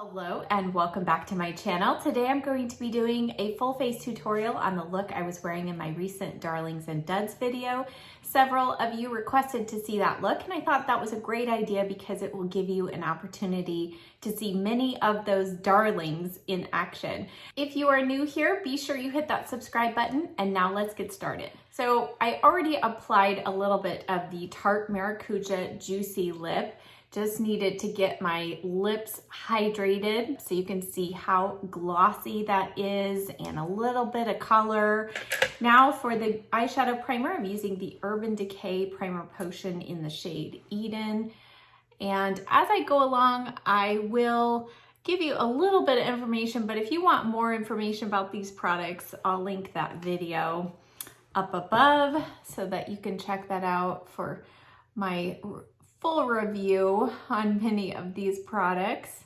Hello and welcome back to my channel. Today I'm going to be doing a full face tutorial on the look I was wearing in my recent Darlings and Duds video. Several of you requested to see that look and I thought that was a great idea because it will give you an opportunity to see many of those darlings in action. If you are new here, be sure you hit that subscribe button and now let's get started. So I already applied a little bit of the Tarte Maracuja Juicy Lip. Just needed to get my lips hydrated so you can see how glossy that is and a little bit of color. Now for the eyeshadow primer, I'm using the Urban Decay Primer Potion in the shade Eden. And as I go along, I will give you a little bit of information, but if you want more information about these products, I'll link that video up above so that you can check that out for my full review on many of these products.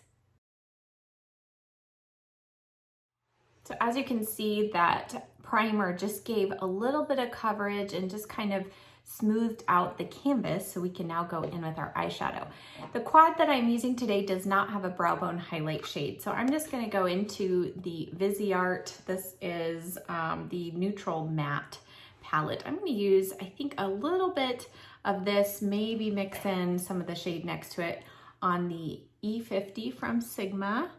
So as you can see, that primer just gave a little bit of coverage and just kind of smoothed out the canvas so we can now go in with our eyeshadow. The quad that I'm using today does not have a brow bone highlight shade, so I'm just gonna go into the Viseart. This is the Neutral Matte palette. I'm gonna use, I think, a little bit of this, maybe mix in some of the shade next to it on the E50 from Sigma.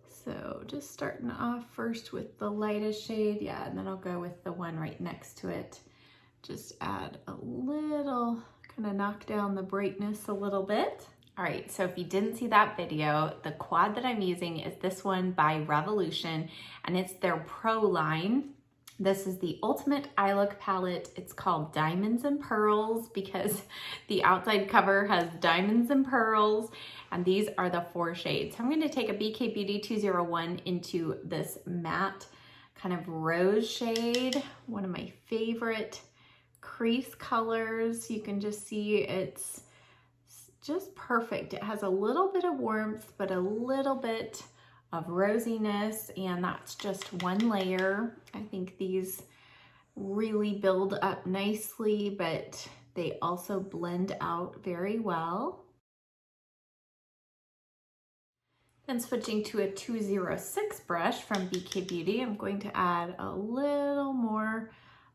So just starting off first with the lightest shade, yeah, and then I'll go with the one right next to it. Just add a little, kind of knock down the brightness a little bit. All right, so if you didn't see that video, the quad that I'm using is this one by Revolution, and it's their Pro line. This is the Ultimate Eye Look palette. It's called Diamonds and Pearls because the outside cover has diamonds and pearls, and these are the 4 shades. So I'm going to take a BK Beauty 201 into this matte kind of rose shade, one of my favorite crease colors. You can just see it's just perfect. It has a little bit of warmth, but a little bit of rosiness, and that's just one layer. I think these really build up nicely, but they also blend out very well. Then switching to a 206 brush from BK Beauty, I'm going to add a little more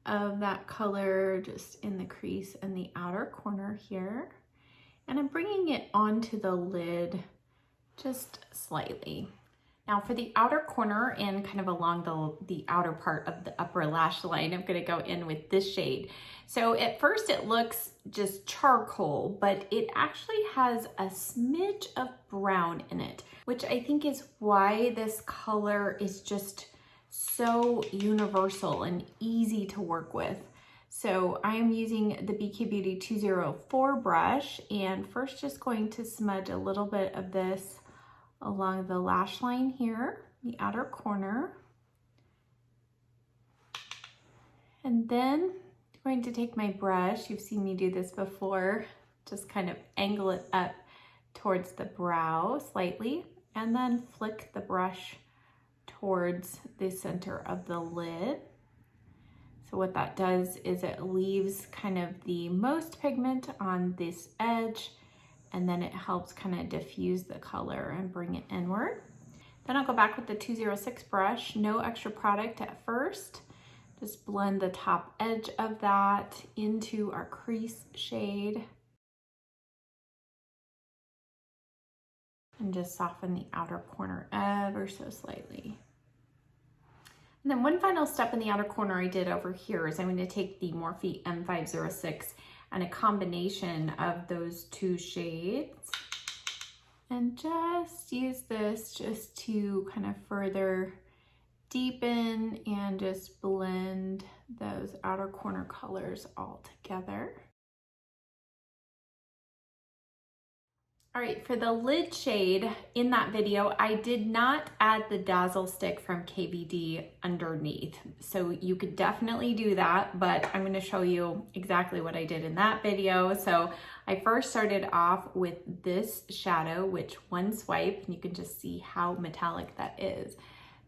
of that color just in the crease and the outer corner here. And I'm bringing it onto the lid just slightly. Now for the outer corner and kind of along the outer part of the upper lash line, I'm gonna go in with this shade. So at first it looks just charcoal, but it actually has a smidge of brown in it, which I think is why this color is just so universal and easy to work with. So I am using the BK Beauty 204 brush, and first just going to smudge a little bit of this along the lash line here, the outer corner. And then I'm going to take my brush, you've seen me do this before, just kind of angle it up towards the brow slightly, and then flick the brush towards the center of the lid. So what that does is it leaves kind of the most pigment on this edge, and then it helps kind of diffuse the color and bring it inward. Then I'll go back with the 206 brush, no extra product at first. Just blend the top edge of that into our crease shade. And just soften the outer corner ever so slightly. And then one final step in the outer corner I did over here is I'm going to take the Morphe M506 and a combination of those 2 shades and just use this just to kind of further deepen and just blend those outer corner colors all together. All right, for the lid shade in that video, I did not add the Dazzle stick from KVD underneath. So you could definitely do that, but I'm gonna show you exactly what I did in that video. So I first started off with this shadow, which one swipe, and you can just see how metallic that is.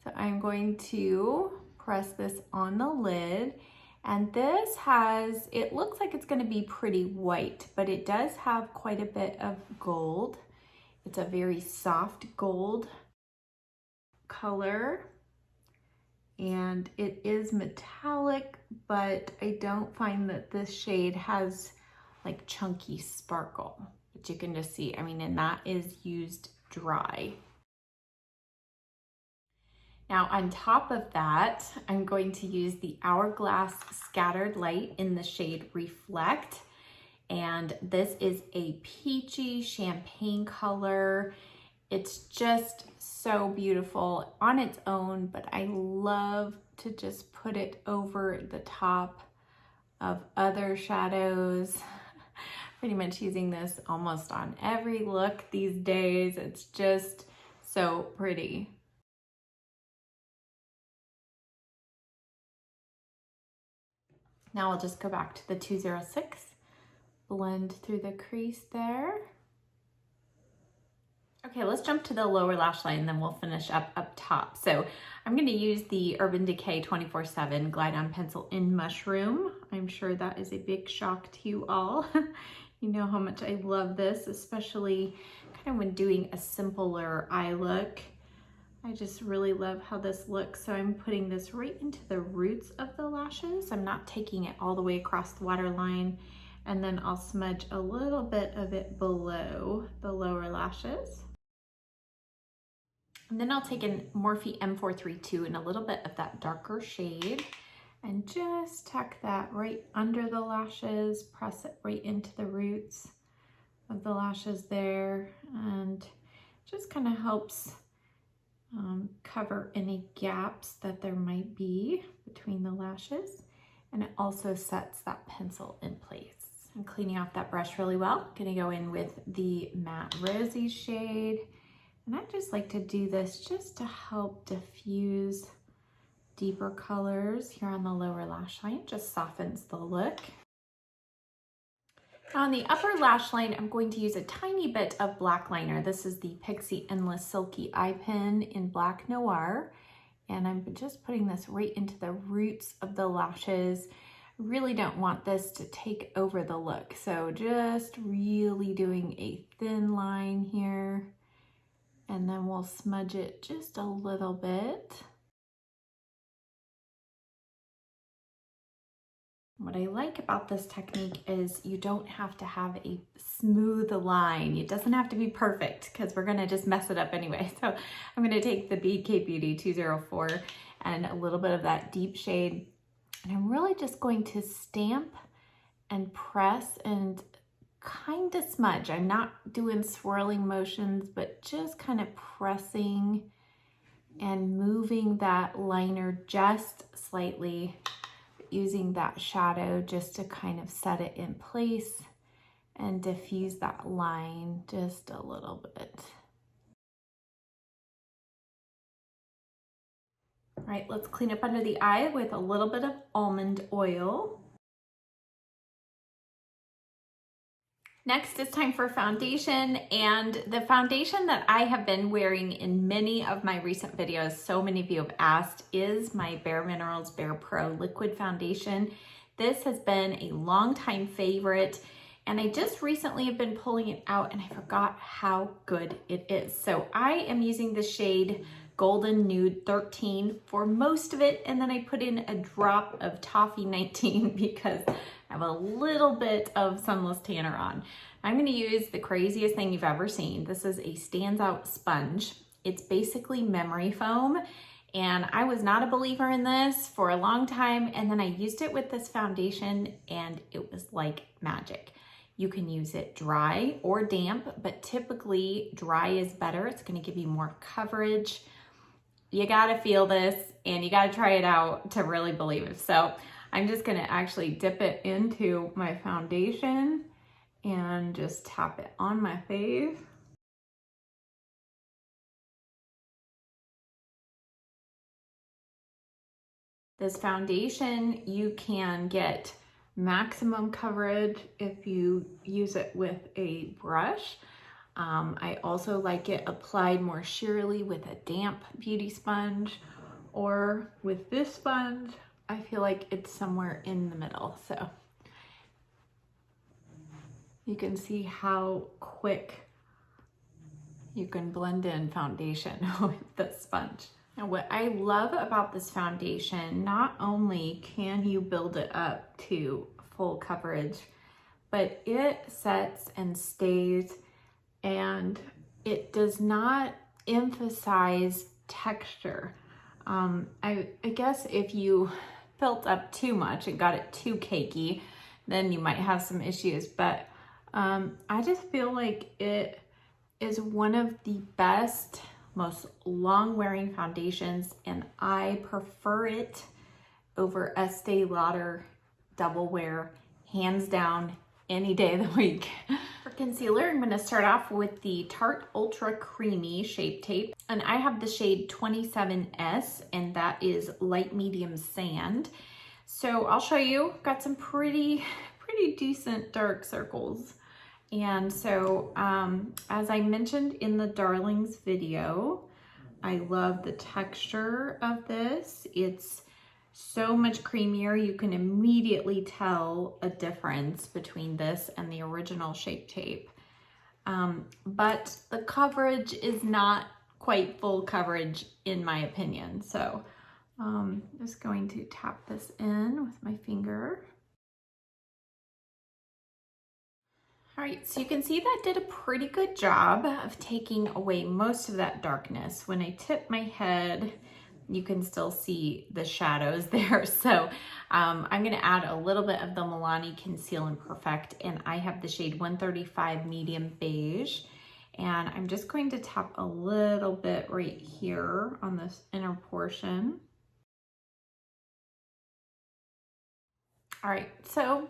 So I'm going to press this on the lid. And this has, it looks like it's gonna be pretty white, but it does have quite a bit of gold. It's a very soft gold. color, and it is metallic, but I don't find that this shade has like chunky sparkle, but you can just see, I mean, and that is used dry. Now on top of that, I'm going to use the Hourglass Scattered Light in the shade Reflect. And this is a peachy champagne color. It's just so beautiful on its own, but I love to just put it over the top of other shadows. Pretty much using this almost on every look these days. It's just so pretty. Now I'll just go back to the 206, blend through the crease there. Okay, let's jump to the lower lash line and then we'll finish up top. So I'm gonna use the Urban Decay 24/7 Glide On Pencil in Mushroom. I'm sure that is a big shock to you all. You know how much I love this, especially kind of when doing a simpler eye look. I just really love how this looks. So I'm putting this right into the roots of the lashes. I'm not taking it all the way across the waterline, and then I'll smudge a little bit of it below the lower lashes. And then I'll take a Morphe M432 and a little bit of that darker shade and just tuck that right under the lashes, press it right into the roots of the lashes there, and just kind of helps cover any gaps that there might be between the lashes. And it also sets that pencil in place. I'm cleaning off that brush really well. Gonna go in with the Matte Rosy shade. And I just like to do this just to help diffuse deeper colors here on the lower lash line. Just softens the look. On the upper lash line, I'm going to use a tiny bit of black liner. This is the Pixie Endless Silky Eye Pen in Black Noir. And I'm just putting this right into the roots of the lashes. Really don't want this to take over the look. So just really doing a thin line here. And then we'll smudge it just a little bit. What I like about this technique is you don't have to have a smooth line. It doesn't have to be perfect because we're gonna just mess it up anyway. So I'm gonna take the BK Beauty 204 and a little bit of that deep shade. And I'm really just going to stamp and press and kind of smudge. I'm not doing swirling motions, but just kind of pressing and moving that liner just slightly, using that shadow just to kind of set it in place and diffuse that line just a little bit. All right, let's clean up under the eye with a little bit of almond oil. Next, it's time for foundation, and the foundation that I have been wearing in many of my recent videos, so many of you have asked, is my Bare Minerals Bare Pro Liquid Foundation. This has been a long time favorite, and I just recently have been pulling it out and I forgot how good it is. So I am using the shade Golden Nude 13 for most of it, and then I put in a drop of Toffee 19 because I have a little bit of sunless tanner on. I'm going to use the craziest thing you've ever seen. This is a Stands Out sponge. It's basically memory foam, and I was not a believer in this for a long time, and then I used it with this foundation and it was like magic. You can use it dry or damp, but typically dry is better. It's going to give you more coverage. You got to feel this and you got to try it out to really believe it. So I'm just gonna actually dip it into my foundation and just tap it on my face. This foundation, you can get maximum coverage if you use it with a brush. I also like it applied more sheerly with a damp beauty sponge, or with this sponge, I feel like it's somewhere in the middle. So you can see how quick you can blend in foundation with the sponge. Now what I love about this foundation, not only can you build it up to full coverage, but it sets and stays, and it does not emphasize texture. I guess if you built up too much and got it too cakey, then you might have some issues, but I just feel like it is one of the best, most long-wearing foundations, and I prefer it over Estee Lauder Double Wear, hands down, any day of the week. For concealer, I'm gonna start off with the Tarte Ultra Creamy Shape Tape, and I have the shade 27S, and that is light medium sand. So I'll show you, got some pretty decent dark circles. And so, as I mentioned in the Darlings video, I love the texture of this. It's so much creamier. You can immediately tell a difference between this and the original Shape Tape. But the coverage is not quite full coverage in my opinion. So I'm just going to tap this in with my finger. All right, so you can see that did a pretty good job of taking away most of that darkness. When I tip my head, you can still see the shadows there. So I'm gonna add a little bit of the Milani Conceal and Perfect, and I have the shade 135 Medium Beige. And I'm just going to tap a little bit right here on this inner portion. All right, so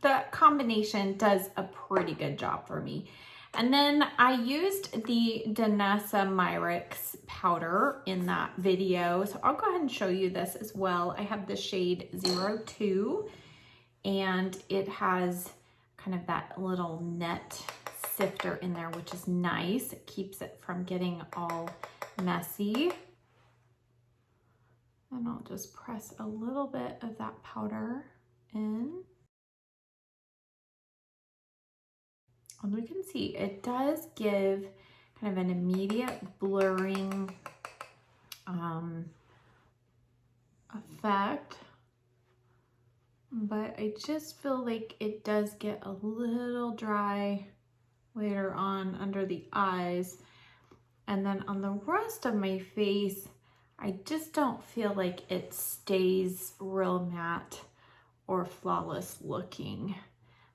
that combination does a pretty good job for me. And then I used the Danessa Myricks powder in that video. So I'll go ahead and show you this as well. I have the shade 02, and it has kind of that little net sifter in there, which is nice. It keeps it from getting all messy. And I'll just press a little bit of that powder in. And we can see it does give kind of an immediate blurring effect, but I just feel like it does get a little dry later on under the eyes. And then on the rest of my face, I just don't feel like it stays real matte or flawless looking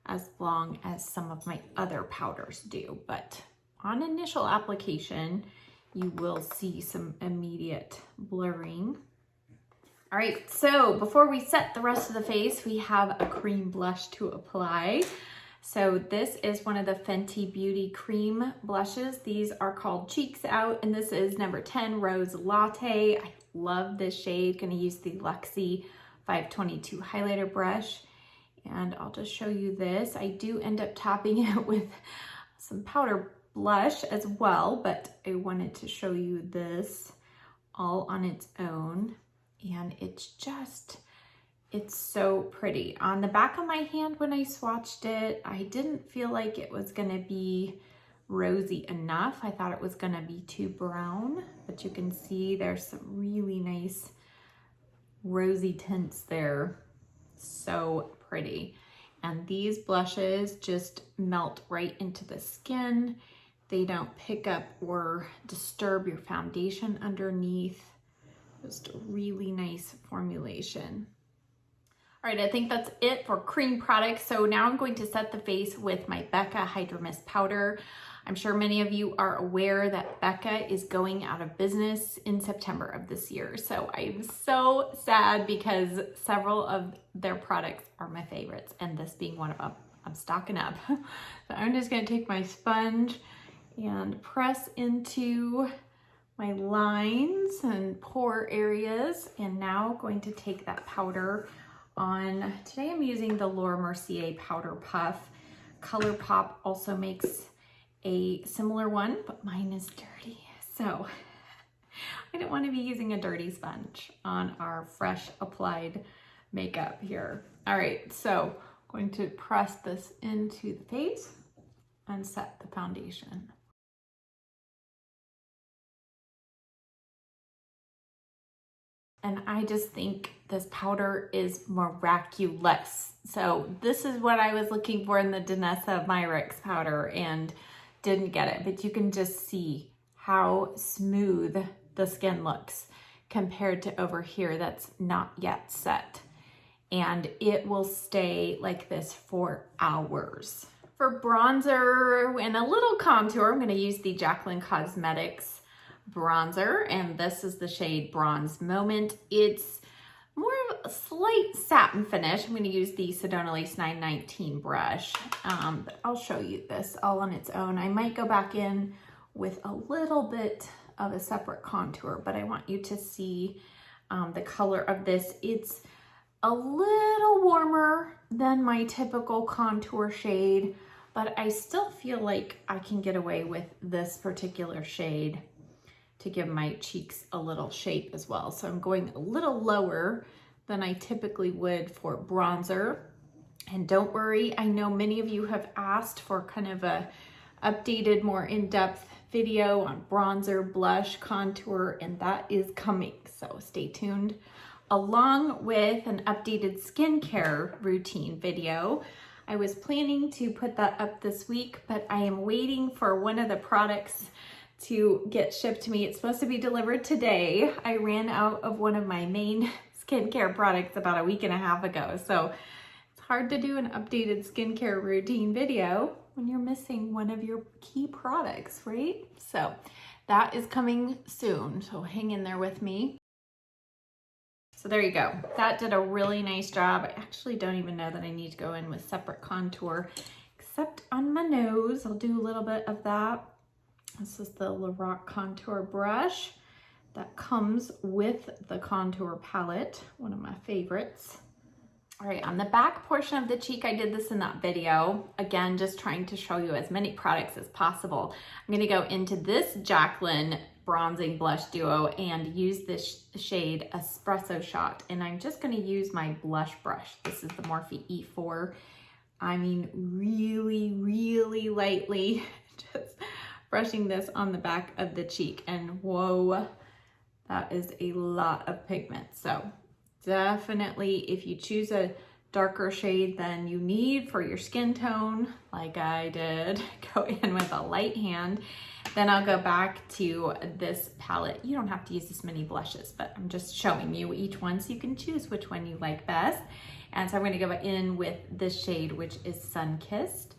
as long as some of my other powders do. But on initial application, you will see some immediate blurring. All right, so before we set the rest of the face, we have a cream blush to apply. So this is one of the Fenty Beauty cream blushes. These are called Cheeks Out, and this is number 10 Rose Latte. I love this shade. Gonna use the Luxe 522 highlighter brush. And I'll just show you this. I do end up topping it with some powder blush as well, but I wanted to show you this all on its own. And it's so pretty. On the back of my hand when I swatched it, I didn't feel like it was gonna be rosy enough. I thought it was gonna be too brown, but you can see there's some really nice rosy tints there. So pretty. And these blushes just melt right into the skin. They don't pick up or disturb your foundation underneath. Just a really nice formulation. All right, I think that's it for cream products. So now I'm going to set the face with my Becca Hydro Mist powder. I'm sure many of you are aware that Becca is going out of business in September of this year. So I'm so sad because several of their products are my favorites, and this being one of them. I'm stocking up. So I'm just gonna take my sponge and press into my lines and pore areas, and now going to take that powder on. Today I'm using the Laura Mercier Powder Puff. ColourPop also makes a similar one, but mine is dirty. So I don't want to be using a dirty sponge on our fresh applied makeup here. All right, so I'm going to press this into the face and set the foundation. and I just think this powder is miraculous. So this is what I was looking for in the Danessa Myricks powder and didn't get it, but you can just see how smooth the skin looks compared to over here that's not yet set. And it will stay like this for hours. For bronzer and a little contour, I'm gonna use the Jaclyn Cosmetics bronzer, and this is the shade Bronze Moment. It's more of a slight satin finish. I'm gonna use the Sedona Lace 919 brush, but I'll show you this all on its own. I might go back in with a little bit of a separate contour, but I want you to see the color of this. It's a little warmer than my typical contour shade, but I still feel like I can get away with this particular shade to give my cheeks a little shape as well. So I'm going a little lower than I typically would for bronzer. And don't worry, I know many of you have asked for kind of a updated, more in-depth video on bronzer, blush, contour, and that is coming, so stay tuned. Along with an updated skincare routine video. I was planning to put that up this week, but I am waiting for one of the products to get shipped to me. It's supposed to be delivered today. I ran out of one of my main skincare products about a week and a half ago, so it's hard to do an updated skincare routine video when you're missing one of your key products, right? So that is coming soon, so hang in there with me. So there you go. That did a really nice job. I actually don't even know that I need to go in with separate contour, except on my nose. I'll do a little bit of that. This is the Lorac contour brush that comes with the contour palette, one of my favorites. All right, on the back portion of the cheek, I did this in that video. Again, just trying to show you as many products as possible. I'm gonna go into this Jaclyn bronzing blush duo and use this shade Espresso Shot. And I'm just gonna use my blush brush. This is the Morphe E4. I mean, really, really lightly, just brushing this on the back of the cheek. And whoa, that is a lot of pigment. So definitely, if you choose a darker shade than you need for your skin tone, like I did, go in with a light hand. Then I'll go back to this palette. You don't have to use this many blushes, but I'm just showing you each one so you can choose which one you like best. And so I'm gonna go in with this shade, which is Sun-Kissed.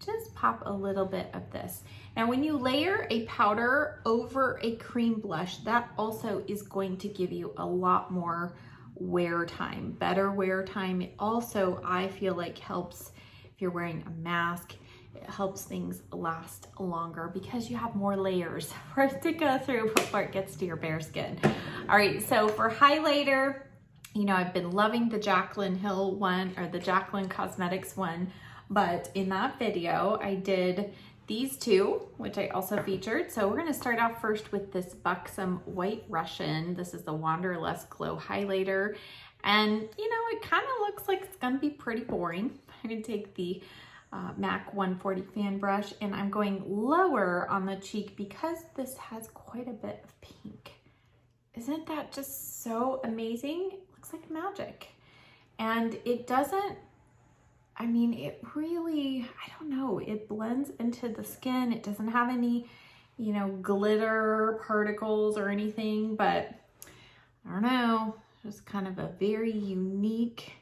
Just pop a little bit of this. Now, when you layer a powder over a cream blush, that also is going to give you a lot more wear time, better wear time. It also, I feel like, helps if you're wearing a mask. It helps things last longer because you have more layers for it to go through before it gets to your bare skin. All right, so for highlighter, you know, I've been loving the Jaclyn Hill one, or the Jaclyn Cosmetics one, but in that video, I did these two, which I also featured. So we're gonna start off first with this Buxom White Russian. This is the Wanderlust Glow Highlighter. And you know, it kind of looks like it's gonna be pretty boring. I'm gonna take the MAC 140 fan brush and I'm going lower on the cheek because this has quite a bit of pink. Isn't that just so amazing? It looks like magic. And it doesn't, I mean, it really, I don't know, it blends into the skin. It doesn't have any, you know, glitter particles or anything, but I don't know, just kind of a very unique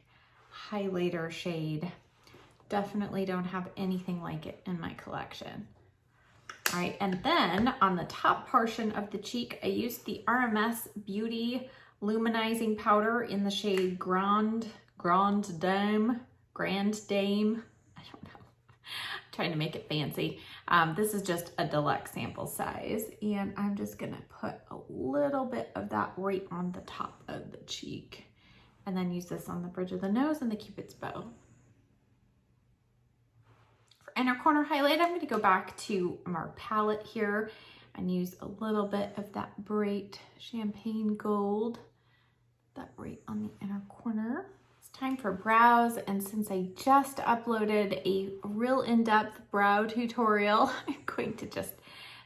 highlighter shade. Definitely don't have anything like it in my collection. All right, and then on the top portion of the cheek, I used the RMS Beauty Luminizing Powder in the shade Grande Dame. I don't know. I'm trying to make it fancy. This is just a deluxe sample size, and I'm just gonna put a little bit of that right on the top of the cheek, and then use this on the bridge of the nose and the Cupid's bow. For inner corner highlight, I'm gonna go back to our palette here and use a little bit of that bright champagne gold, that right on the inner corner. Time for brows, and since I just uploaded a real in-depth brow tutorial, I'm going to just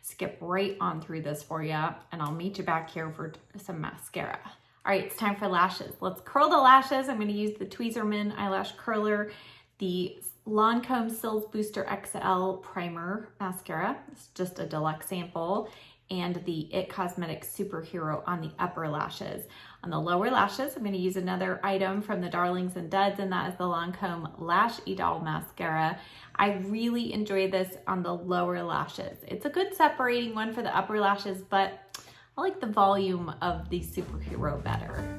skip right on through this for you, and I'll meet you back here for some mascara. All right, it's time for lashes. Let's curl the lashes. I'm gonna use the Tweezerman eyelash curler, the Lancome Sills Booster XL Primer Mascara. It's just a deluxe sample, and the IT Cosmetics Superhero on the upper lashes. On the lower lashes, I'm gonna use another item from the Darlings and Duds, and that is the Lancome Lash Idol Mascara. I really enjoy this on the lower lashes. It's a good separating one for the upper lashes, but I like the volume of the Superhero better.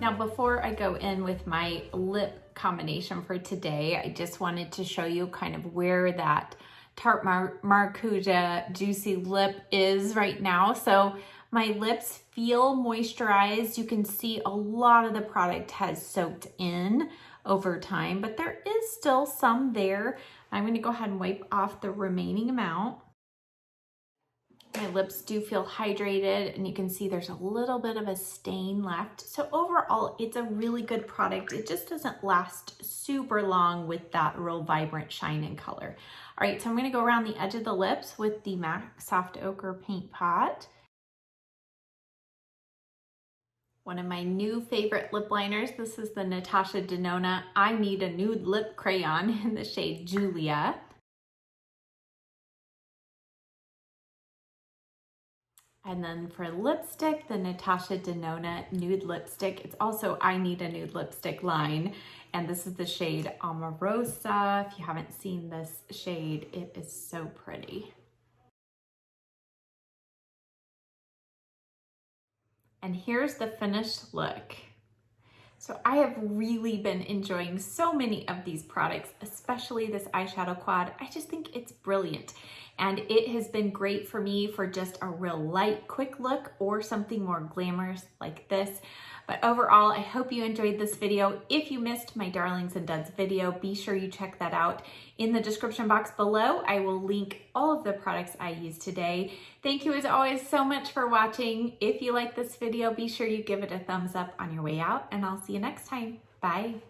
Now, before I go in with my lip combination for today, I just wanted to show you kind of where that Tarte Maracuja Juicy Lip is right now. So my lips feel moisturized. You can see a lot of the product has soaked in over time, but there is still some there. I'm gonna go ahead and wipe off the remaining amount. My lips do feel hydrated, and you can see there's a little bit of a stain left. So overall, it's a really good product. It just doesn't last super long with that real vibrant shine and color. All right, so I'm gonna go around the edge of the lips with the MAC Soft Ochre Paint Pot. One of my new favorite lip liners, this is the Natasha Denona I Need a Nude Lip Crayon in the shade Julia. And then for lipstick, the Natasha Denona Nude Lipstick. It's also I Need a Nude Lipstick line. And this is the shade Amorosa. If you haven't seen this shade, it is so pretty. And here's the finished look. So I have really been enjoying so many of these products, especially this eyeshadow quad. I just think it's brilliant. And it has been great for me for just a real light, quick look or something more glamorous like this. But overall, I hope you enjoyed this video. If you missed my Darlings and Duds video, be sure you check that out. In the description box below, I will link all of the products I used today. Thank you as always so much for watching. If you like this video, be sure you give it a thumbs up on your way out, and I'll see you next time. Bye.